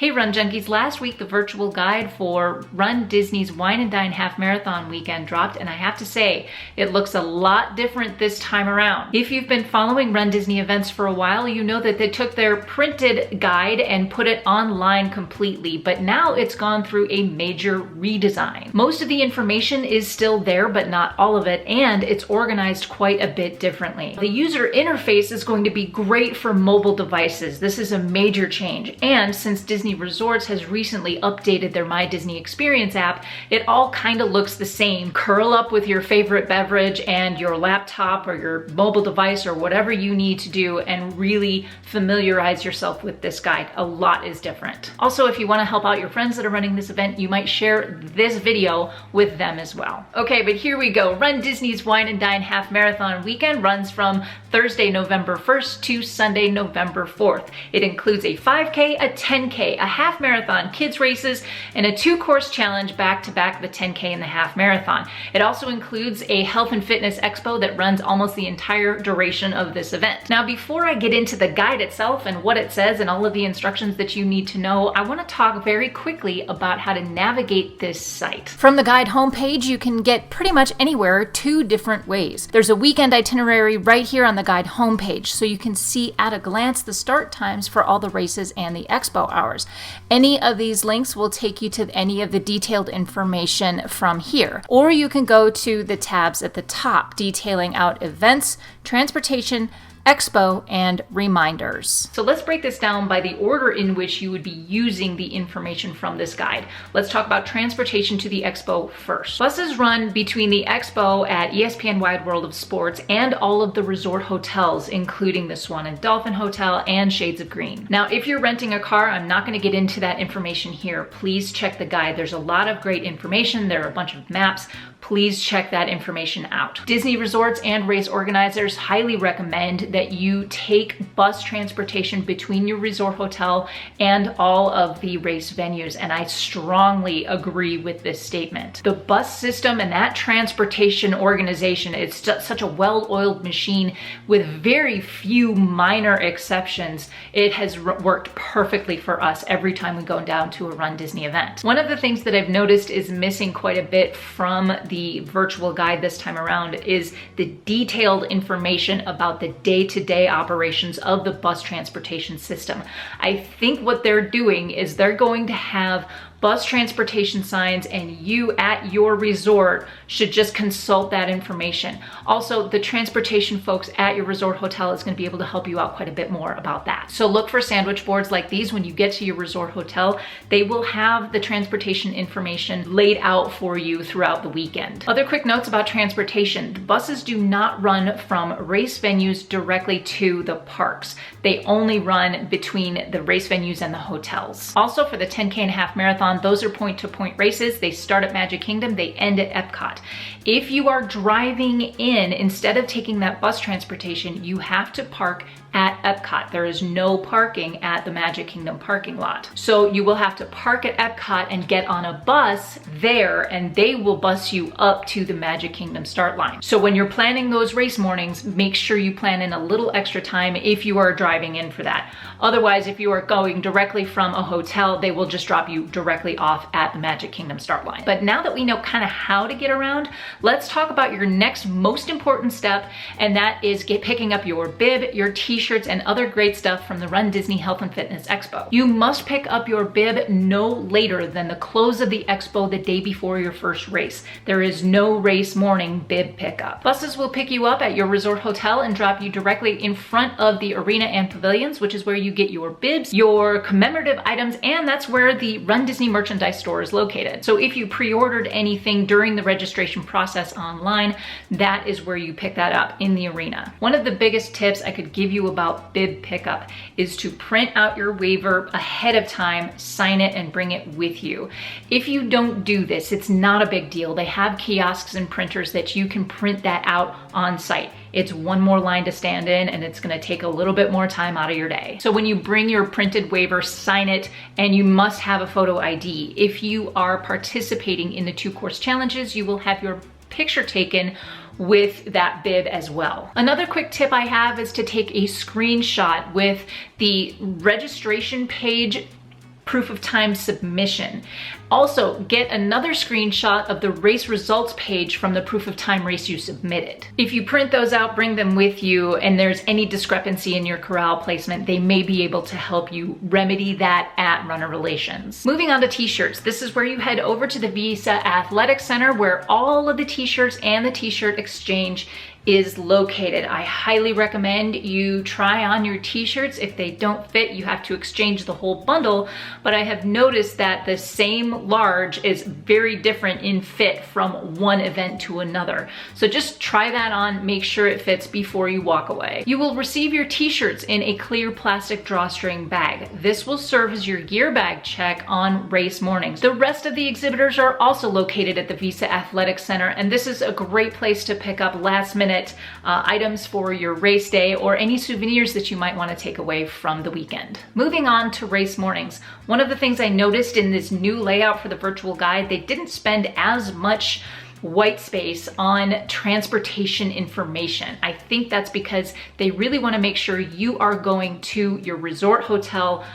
Hey Run Junkies, last week the virtual guide for Run Disney's Wine and Dine Half Marathon weekend dropped, and I have to say, it looks a lot different this time around. If you've been following Run Disney Events for a while, you know that they took their printed guide and put it online completely, but now it's gone through a major redesign. Most of the information is still there, but not all of it, and it's organized quite a bit differently. The user interface is going to be great for mobile devices. This is a major change, and since Disney Resorts has recently updated their My Disney Experience app, it all kind of looks the same. Curl up with your favorite beverage and your laptop or your mobile device or whatever you need to do and really familiarize yourself with this guide. A lot is different. Also, if you want to help out your friends that are running this event, you might share this video with them as well. Okay, but here we go. Run Disney's Wine and Dine Half Marathon weekend runs from Thursday, November 1st to Sunday, November 4th. It includes a 5K, a 10K, a half marathon, kids races, and a 2-course challenge back-to-back the 10K and the half marathon. It also includes a health and fitness expo that runs almost the entire duration of this event. Now, before I get into the guide itself and what it says and all of the instructions that you need to know, I want to talk very quickly about how to navigate this site. From the guide homepage, you can get pretty much anywhere 2 different ways. There's a weekend itinerary right here on the guide homepage, so you can see at a glance the start times for all the races and the expo hours. Any of these links will take you to any of the detailed information from here. Or you can go to the tabs at the top detailing out events, transportation, expo, and reminders. So let's break this down by the order in which you would be using the information from this guide. Let's talk about transportation to the expo first. Buses run between the expo at ESPN Wide World of Sports and all of the resort hotels, including the Swan and Dolphin Hotel and Shades of Green. Now, if you're renting a car, I'm not going to get into that information here. Please check the guide. There's a lot of great information. There are a bunch of maps. Please check that information out. Disney Resorts and race organizers highly recommend that you take bus transportation between your resort hotel and all of the race venues, and I strongly agree with this statement. The bus system and that transportation organization is such a well-oiled machine with very few minor exceptions. It has worked perfectly for us every time we go down to a Run Disney event. One of the things that I've noticed is missing quite a bit from the virtual guide this time around is the detailed information about the day-to-day operations of the bus transportation system. I think what they're doing is they're going to have bus transportation signs, and you at your resort should just consult that information. Also, the transportation folks at your resort hotel is going to be able to help you out quite a bit more about that. So look for sandwich boards like these when you get to your resort hotel. They will have the transportation information laid out for you throughout the weekend. Other quick notes about transportation. The buses do not run from race venues directly to the parks. They only run between the race venues and the hotels. Also, for the 10K and a half marathon, those are point-to-point races. They start at Magic Kingdom, they end at Epcot. If you are driving in, instead of taking that bus transportation, you have to park at Epcot. There is no parking at the Magic Kingdom parking lot. So you will have to park at Epcot and get on a bus there, and they will bus you up to the Magic Kingdom start line. So when you're planning those race mornings, make sure you plan in a little extra time if you are driving in for that. Otherwise, if you are going directly from a hotel, they will just drop you directly off at the Magic Kingdom start line. But now that we know kind of how to get around, let's talk about your next most important step, and that is picking up your bib, your t-shirts, and other great stuff from the Run Disney Health and Fitness Expo. You must pick up your bib no later than the close of the expo the day before your first race. There is no race morning bib pickup. Buses will pick you up at your resort hotel and drop you directly in front of the arena and pavilions, which is where you get your bibs, your commemorative items, and that's where the Run Disney merchandise store is located. So if you pre-ordered anything during the registration process online, that is where you pick that up, in the arena. One of the biggest tips I could give you about bib pickup is to print out your waiver ahead of time, sign it, and bring it with you. If you don't do this, it's not a big deal. They have kiosks and printers that you can print that out on site. It's one more line to stand in, and it's gonna take a little bit more time out of your day. So when you bring your printed waiver, sign it, and you must have a photo ID. If you are participating in the 2-course challenges, you will have your picture taken with that bib as well. Another quick tip I have is to take a screenshot with the registration page proof of time submission. Also, get another screenshot of the race results page from the proof of time race you submitted. If you print those out, bring them with you, and there's any discrepancy in your corral placement, they may be able to help you remedy that at Runner Relations. Moving on to t-shirts. This is where you head over to the Visa Athletic Center, where all of the t-shirts and the t-shirt exchange is located. I highly recommend you try on your t-shirts. If they don't fit, you have to exchange the whole bundle, but I have noticed that the same large is very different in fit from one event to another. So just try that on, make sure it fits before you walk away. You will receive your t-shirts in a clear plastic drawstring bag. This will serve as your gear bag check on race mornings. The rest of the exhibitors are also located at the Visa Athletic Center, and this is a great place to pick up last minute items for your race day or any souvenirs that you might want to take away from the weekend. Moving on to race mornings. One of the things I noticed in this new layout for the virtual guide, they didn't spend as much white space on transportation information. I think that's because they really want to make sure you are going to your resort hotel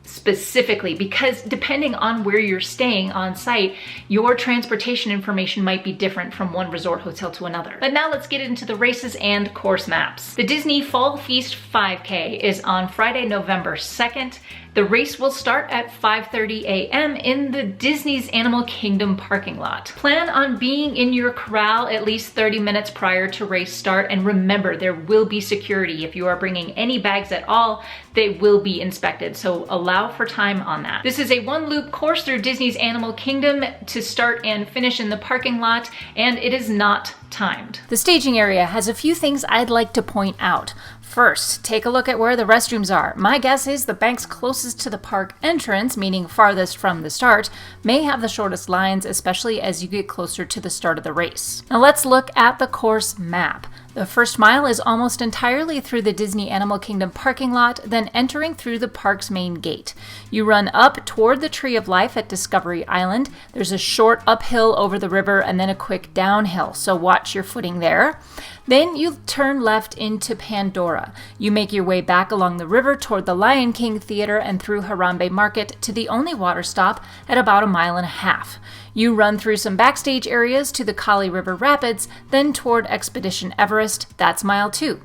specifically, because depending on where you're staying on site, your transportation information might be different from one resort hotel to another. But now let's get into the races and course maps. The Disney Fall Feast 5K is on Friday, November 2nd. The race will start at 5:30 a.m. in the Disney's Animal Kingdom parking lot. Plan on being in your corral at least 30 minutes prior to race start, and remember, there will be security. If you are bringing any bags at all, they will be inspected, so allow for time on that. This is a one-loop course through Disney's Animal Kingdom to start and finish in the parking lot, and it is not timed. The staging area has a few things I'd like to point out. First, take a look at where the restrooms are. My guess is the banks closest to the park entrance, meaning farthest from the start, may have the shortest lines, especially as you get closer to the start of the race. Now let's look at the course map. The first mile is almost entirely through the Disney Animal Kingdom parking lot, then entering through the park's main gate. You run up toward the Tree of Life at Discovery Island. There's a short uphill over the river and then a quick downhill, so watch your footing there. Then you turn left into Pandora. You make your way back along the river toward the Lion King Theater and through Harambe Market to the only water stop at about 1.5 miles. You run through some backstage areas to the Kali River Rapids, then toward Expedition Everest. That's mile 2.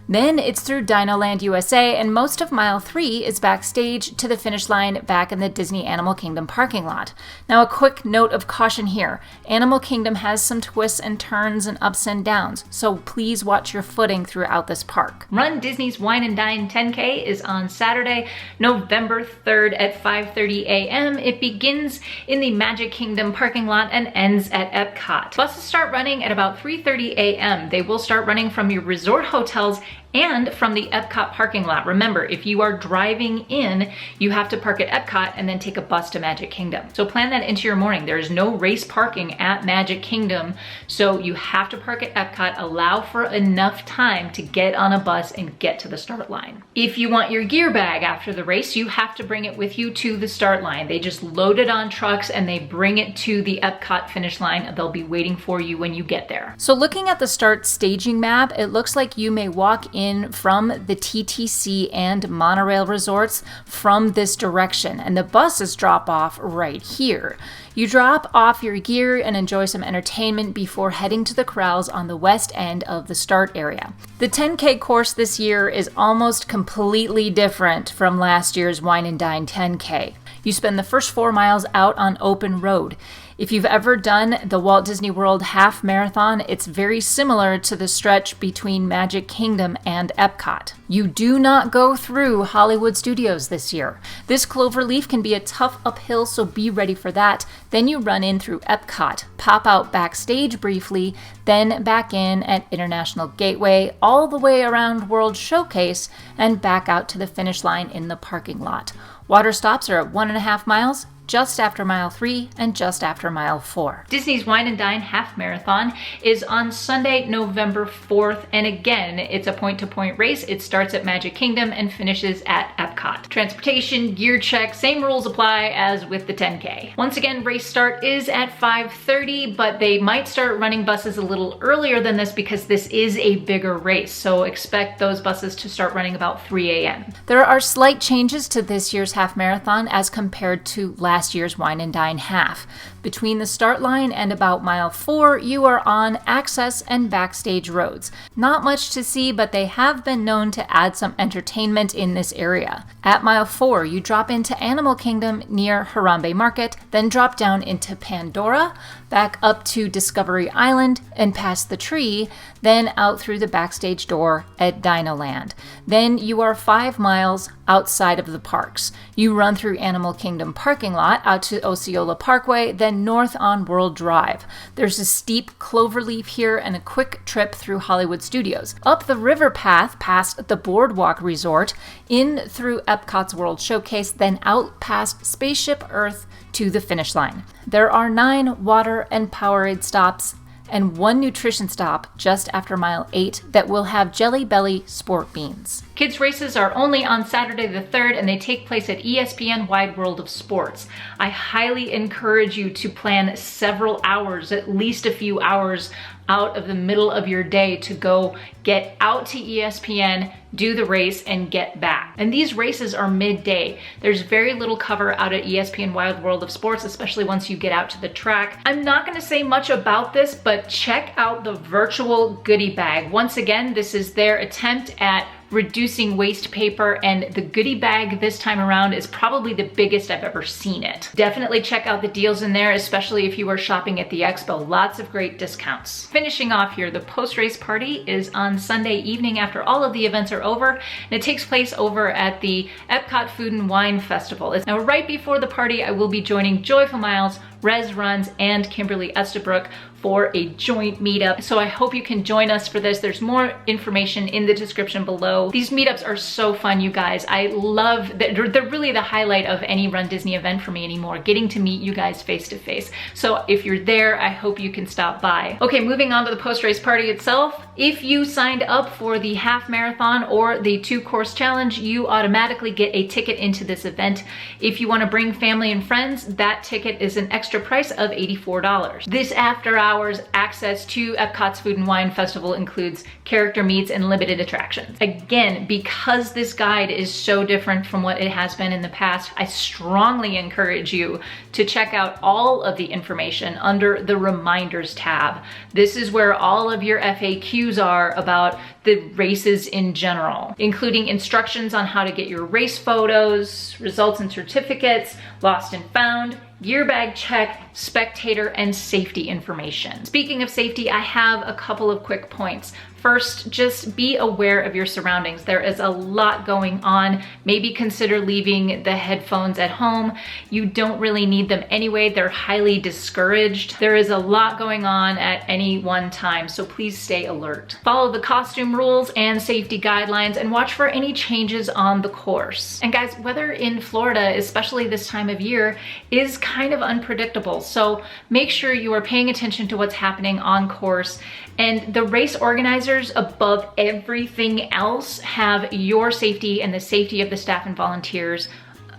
Then it's through Dinoland USA, and most of mile 3 is backstage to the finish line back in the Disney Animal Kingdom parking lot. Now a quick note of caution here. Animal Kingdom has some twists and turns and ups and downs, so please watch your footing throughout this park. Run Disney's Wine and Dine 10K is on Saturday, November 3rd at 5:30 a.m. It begins in the Magic Kingdom parking lot and ends at Epcot. Buses start running at about 3:30 a.m. They will start running from your resort hotels and from the Epcot parking lot. Remember, if you are driving in, you have to park at Epcot and then take a bus to Magic Kingdom. So plan that into your morning. There is no race parking at Magic Kingdom, so you have to park at Epcot. Allow for enough time to get on a bus and get to the start line. If you want your gear bag after the race, you have to bring it with you to the start line. They just load it on trucks and they bring it to the Epcot finish line. They'll be waiting for you when you get there. So looking at the start staging map, it looks like you may walk in from the TTC and monorail resorts from this direction, and the buses drop off right here. You drop off your gear and enjoy some entertainment before heading to the corrals on the west end of the start area. The 10K course this year is almost completely different from last year's Wine and Dine 10K. You spend the first 4 miles out on open road. If you've ever done the Walt Disney World Half Marathon, it's very similar to the stretch between Magic Kingdom and Epcot. You do not go through Hollywood Studios this year. This cloverleaf can be a tough uphill, so be ready for that. Then you run in through Epcot, pop out backstage briefly, then back in at International Gateway, all the way around World Showcase, and back out to the finish line in the parking lot. Water stops are at 1.5 miles, just after mile 3 and just after mile 4. Disney's Wine and Dine Half Marathon is on Sunday, November 4th, and again, it's a point-to-point race. It starts at Magic Kingdom and finishes at Epcot. Transportation, gear check, same rules apply as with the 10K. Once again, race start is at 5:30. 6:30, but they might start running buses a little earlier than this because this is a bigger race. So expect those buses to start running about 3 a.m. There are slight changes to this year's half marathon as compared to last year's Wine and Dine half. Between the start line and about mile 4, you are on access and backstage roads. Not much to see, but they have been known to add some entertainment in this area. At mile 4, you drop into Animal Kingdom near Harambe Market, then drop down into Pandora, back up to Discovery Island and past the tree, then out through the backstage door at Dinoland. Then you are 5 miles outside of the parks. You run through Animal Kingdom parking lot out to Osceola Parkway, then north on World Drive. There's a steep cloverleaf here and a quick trip through Hollywood Studios. Up the river path past the Boardwalk Resort, in through Epcot's World Showcase, then out past Spaceship Earth to the finish line. There are 9 water and Powerade stops and 1 nutrition stop just after mile 8 that will have Jelly Belly sport beans. Kids races are only on Saturday the 3rd and they take place at ESPN Wide World of Sports. I highly encourage you to plan several hours, at least a few hours out of the middle of your day to go get out to ESPN, do the race, and get back. And these races are midday. There's very little cover out at ESPN Wide World of Sports, especially once you get out to the track. I'm not gonna say much about this, but check out the virtual goodie bag. Once again, this is their attempt at reducing waste paper, and the goodie bag this time around is probably the biggest I've ever seen it. Definitely check out the deals in there, especially if you are shopping at the expo. Lots of great discounts. Finishing off here, the post-race party is on Sunday evening after all of the events are over, and it takes place over at the Epcot Food and Wine Festival. Now, right before the party, I will be joining Joyful Miles, RezRuns, and Kimberly Estabrook for a joint meetup. So I hope you can join us for this. There's more information in the description below. These meetups are so fun, you guys. I love that. They're really the highlight of any Run Disney event for me anymore, getting to meet you guys face to face. So if you're there, I hope you can stop by. Okay, moving on to the post-race party itself. If you signed up for the half marathon or the 2-course challenge, you automatically get a ticket into this event. If you want to bring family and friends, that ticket is an extra price of $84. This after hours access to Epcot's Food and Wine Festival includes character meets and limited attractions. Again, because this guide is so different from what it has been in the past, I strongly encourage you to check out all of the information under the reminders tab. This is where all of your FAQs are about the races in general, including instructions on how to get your race photos, results and certificates, lost and found, gear bag check, spectator, and safety information. Speaking of safety, I have a couple of quick points. First, just be aware of your surroundings. There is a lot going on. Maybe consider leaving the headphones at home. You don't really need them anyway. They're highly discouraged. There is a lot going on at any one time, so please stay alert. Follow the costume rules and safety guidelines and watch for any changes on the course. And guys, weather in Florida, especially this time of year, is kind of unpredictable. So make sure you are paying attention to what's happening on course. And the race organizers, above everything else, have your safety and the safety of the staff and volunteers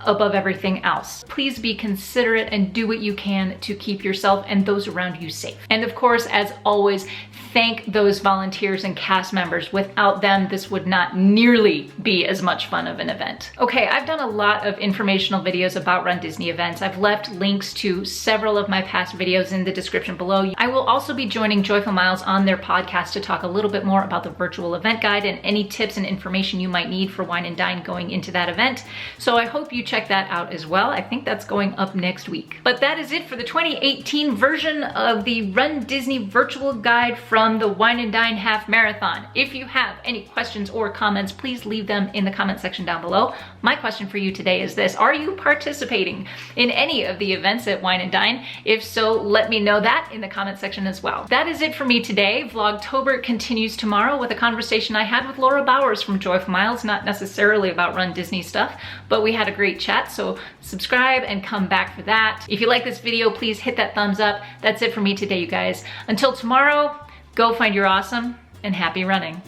above everything else. Please be considerate and do what you can to keep yourself and those around you safe. And of course, as always, thank those volunteers and cast members. Without them, this would not nearly be as much fun of an event. Okay, I've done a lot of informational videos about Run Disney Events. I've left links to several of my past videos in the description below. I will also be joining Joyful Miles on their podcast to talk a little bit more about the virtual event guide and any tips and information you might need for Wine and Dine going into that event. So I hope you check that out as well. I think that's going up next week. But that is it for the 2018 version of the Run Disney virtual guide from the Wine and Dine Half Marathon. If you have any questions or comments, please leave them in the comment section down below. My question for you today is this: are you participating in any of the events at Wine and Dine? If so, let me know that in the comment section as well. That is it for me today. Vlogtober continues tomorrow with a conversation I had with Laura Bowers from Joyful Miles, not necessarily about Run Disney stuff, but we had a great chat, so subscribe and come back for that. If you like this video, please hit that thumbs up. That's it for me today, you guys. Until tomorrow, go find your awesome and happy running.